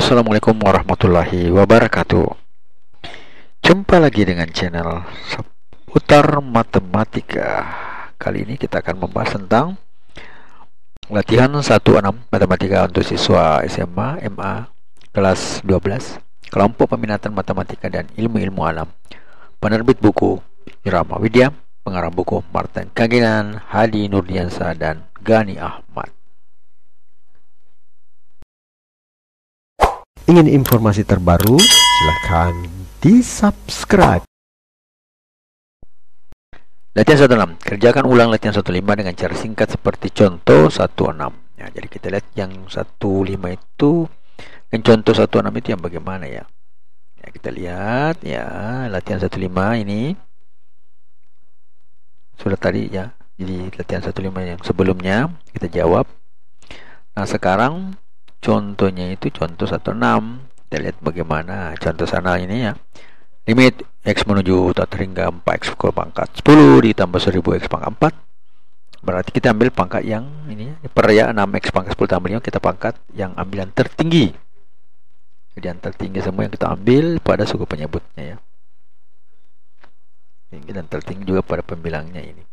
Assalamualaikum warahmatullahi wabarakatuh. Jumpa lagi dengan channel seputar matematika. Kali ini kita akan membahas tentang latihan 16 matematika untuk siswa SMA MA kelas 12, kelompok peminatan matematika dan ilmu-ilmu alam. Penerbit buku Irama Widya, pengarang buku Martin Kaginan, Hadi Nurdiansa dan Gani Ahmad. Ingin informasi terbaru? Silahkan di-subscribe. Latihan 16. Kerjakan ulang latihan 15 dengan cara singkat seperti contoh 16. Ya, jadi kita lihat yang 15 itu dan contoh 16 itu yang bagaimana ya. Ya, kita lihat ya, latihan 15 ini sudah tadi ya. Jadi latihan 15 yang sebelumnya kita jawab. Nah, sekarang contohnya itu contoh 16. Kita lihat bagaimana contoh sana ini ya. Limit x menuju tak hingga 4x ke pangkat 10 ditambah 1000x pangkat 4. Berarti kita ambil pangkat yang ini per ya 6x pangkat 10 tambah 5, kita pangkat yang ambil yang tertinggi. Jadi yang tertinggi semua yang kita ambil pada suku penyebutnya ya. Tinggi dan tertinggi juga pada pembilangnya ini.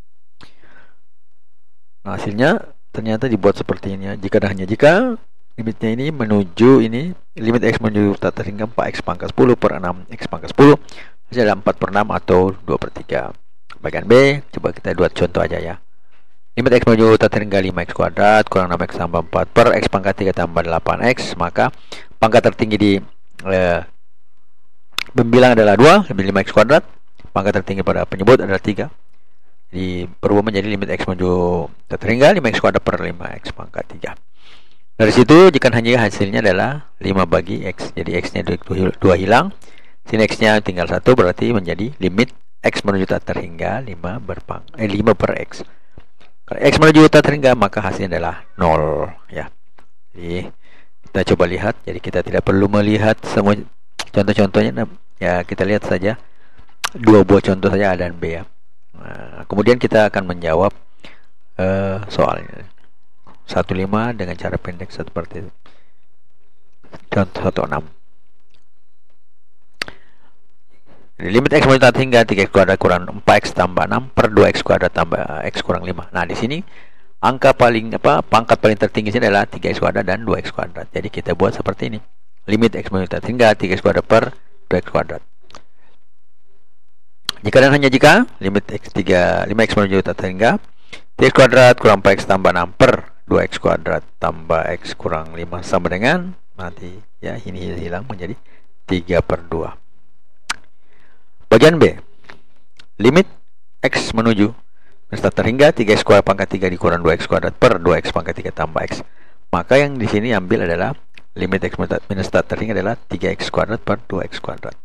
Nah, hasilnya ternyata dibuat seperti ini ya. Jika dan hanya jika limitnya ini menuju ini, limit x menuju tak terhingga 4x pangkat 10 per 6x pangkat 10, hasilnya 4 per 6 atau 2 per 3. Bagian B, coba kita buat contoh aja ya. Limit x menuju tak terhingga 5x kuadrat kurang 6x tambah 4 per x pangkat 3 tambah 8x, maka pangkat tertinggi di pembilang adalah 2, lebih 5x kuadrat, pangkat tertinggi pada penyebut adalah 3. Jadi berubah menjadi limit x menuju tak terhingga 5x kuadrat per 5x pangkat 3. Dari situ jika hanya hasilnya adalah 5 bagi x, jadi x nya 2 hilang, sini x nya tinggal 1, berarti menjadi limit x menuju tak terhingga 5 per x. Kalau x menuju tak terhingga maka hasilnya adalah 0 ya. Jadi kita coba lihat, jadi kita tidak perlu melihat semua contoh-contohnya ya, kita lihat saja 2 buah contoh saja A dan B ya. Nah, kemudian kita akan menjawab soalnya 15 dengan cara pendek seperti itu. Contoh 16. Limit x menuju tak hingga 3x kuadrat kurang 4x tambah 6 per 2x kuadrat tambah x kurang 5. Nah, di sini angka paling pangkat paling tertinggi sini adalah 3x kuadrat dan 2x kuadrat. Jadi kita buat seperti ini. Limit x menuju tak hingga 3x kuadrat per 2x kuadrat. Jika dan hanya jika limit 5x menuju tak hingga 3x kuadrat kurang 4x tambah 6 per 2x kuadrat tambah x kurang 5 sama dengan, nanti ya ini hilang menjadi 3 per 2. Bagian B, limit x menuju tak terhingga 3x kuadrat pangkat 3 dikurang 2x kuadrat per 2x pangkat 3 tambah x. Maka yang di sini ambil adalah limit x minus tak terhingga adalah 3x kuadrat per 2x kuadrat.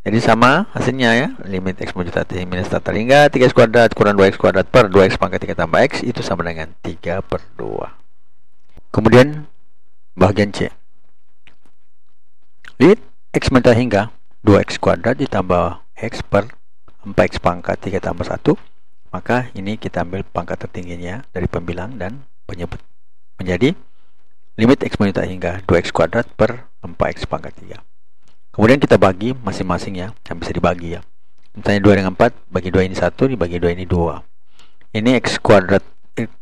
Jadi sama hasilnya ya, limit x menuju tak terhingga minus tak terhingga 3x kuadrat kurang 2x kuadrat per 2x pangkat 3 tambah x, itu sama dengan 3 per 2. Kemudian bagian C, limit x menuju tak hingga 2x kuadrat ditambah x per 4x pangkat 3 tambah 1, maka ini kita ambil pangkat tertingginya dari pembilang dan penyebut menjadi limit x menuju tak hingga 2x kuadrat per 4x pangkat 3. Kemudian kita bagi masing-masing ya, yang bisa dibagi ya. Misalnya 2 dengan 4, bagi 2 ini 1, dibagi 2 ini 2. Ini x kuadrat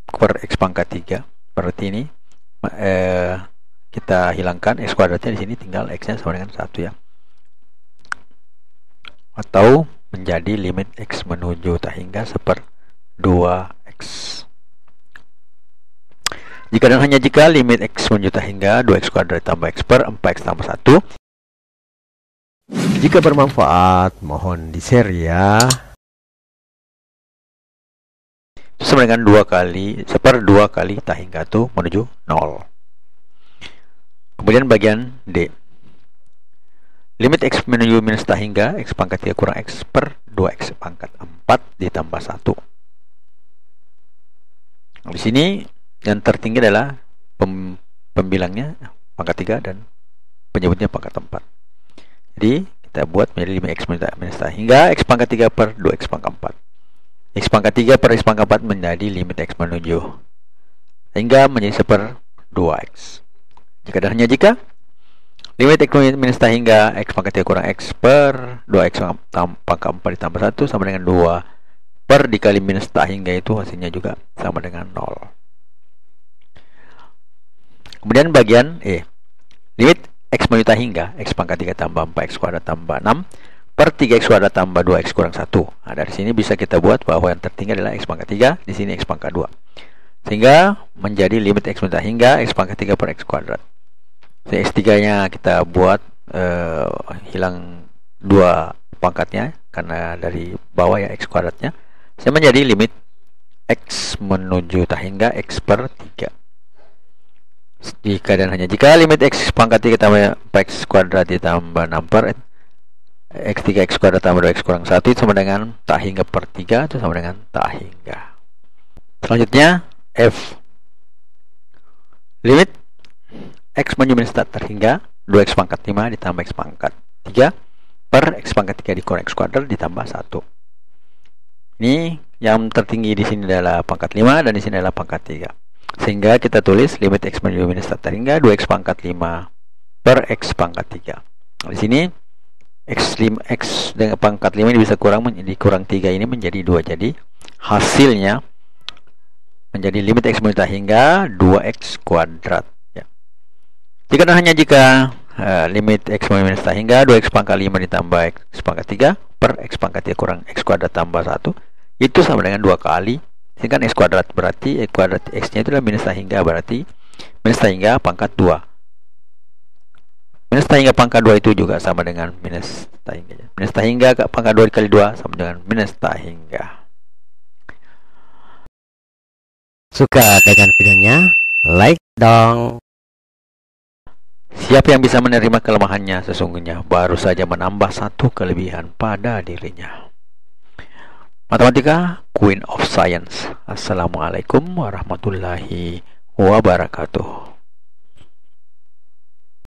per x pangkat 3. Berarti ini kita hilangkan x kuadratnya, di sini tinggal x-nya sama dengan 1 ya. Atau menjadi limit x menuju tak hingga seper 2x. Jika dan hanya jika limit x menuju tak hingga 2x kuadrat tambah x per 4x tambah 1. Jika bermanfaat, mohon di-share ya. Sama dengan 2 kali seper 2 kali tak hingga itu menuju 0. Kemudian bagian D, limit x menuju minus tak hingga x pangkat 3 kurang x per 2x pangkat 4 ditambah 1. Di sini yang tertinggi adalah pembilangnya pangkat 3 dan penyebutnya pangkat 4. Jadi kita buat menjadi limit x minus tak hingga x pangkat 3 per 2x pangkat 4. X pangkat 3 per x pangkat 4 menjadi limit x menuju hingga menjadi seper 2x. Jika dan hanya jika Limit X minus tak hingga X pangkat 3 kurang X per 2X pangkat 4 ditambah 1 sama dengan 2 per dikali minus tak hingga, itu hasilnya juga sama dengan 0. Kemudian bagian E, limit X menuju tak hingga X pangkat 3 tambah 4X kuadrat tambah 6 per 3X kuadrat tambah 2X kurang 1. Nah, dari sini bisa kita buat bahwa yang tertinggal adalah X pangkat 3, di sini X pangkat 2. Sehingga menjadi limit X menuju tak hingga X pangkat 3 per X kuadrat. Jadi X3 nya kita buat hilang 2 pangkatnya karena dari bawah ya X kuadratnya. Saya menjadi limit X menuju tak hingga X per 3. Jika dan hanya jika limit X pangkat 3 tambah X kuadrat ditambah 6 per X3 X kuadrat tambah 2X kurang 1 itu sama dengan tak hingga per 3, itu sama dengan tak hingga. Selanjutnya F, limit X menuju minus tak terhingga 2X pangkat 5 ditambah X pangkat 3 per X pangkat 3 dikurang X kuadrat ditambah 1. Ini yang tertinggi di sini adalah pangkat 5 dan di sini adalah pangkat 3. Sehingga kita tulis limit X menuju minus tak terhingga 2X pangkat 5 per X pangkat 3. Di sini X dengan pangkat 5 ini bisa dikurang 3 ini menjadi 2. Jadi hasilnya menjadi limit X menuju tak hingga 2X kuadrat ya. Jika dan hanya jika limit X menuju minus tak hingga 2X pangkat 5 ditambah X pangkat 3 per X pangkat 3 kurang X kuadrat tambah 1, itu sama dengan 2 kali. Ini kan X kuadrat, berarti X kuadrat X nya itu adalah minus tak hingga, berarti minus tak hingga pangkat 2. Minus tak hingga pangkat 2 itu juga sama dengan minus tak hingga. Minus tak hingga pangkat 2 dikali 2 sama dengan minus tak hingga. Suka dengan videonya? Like dong. Siapa yang bisa menerima kelemahannya sesungguhnya baru saja menambah satu kelebihan pada dirinya. Matematika, Queen of Science. Assalamualaikum warahmatullahi wabarakatuh.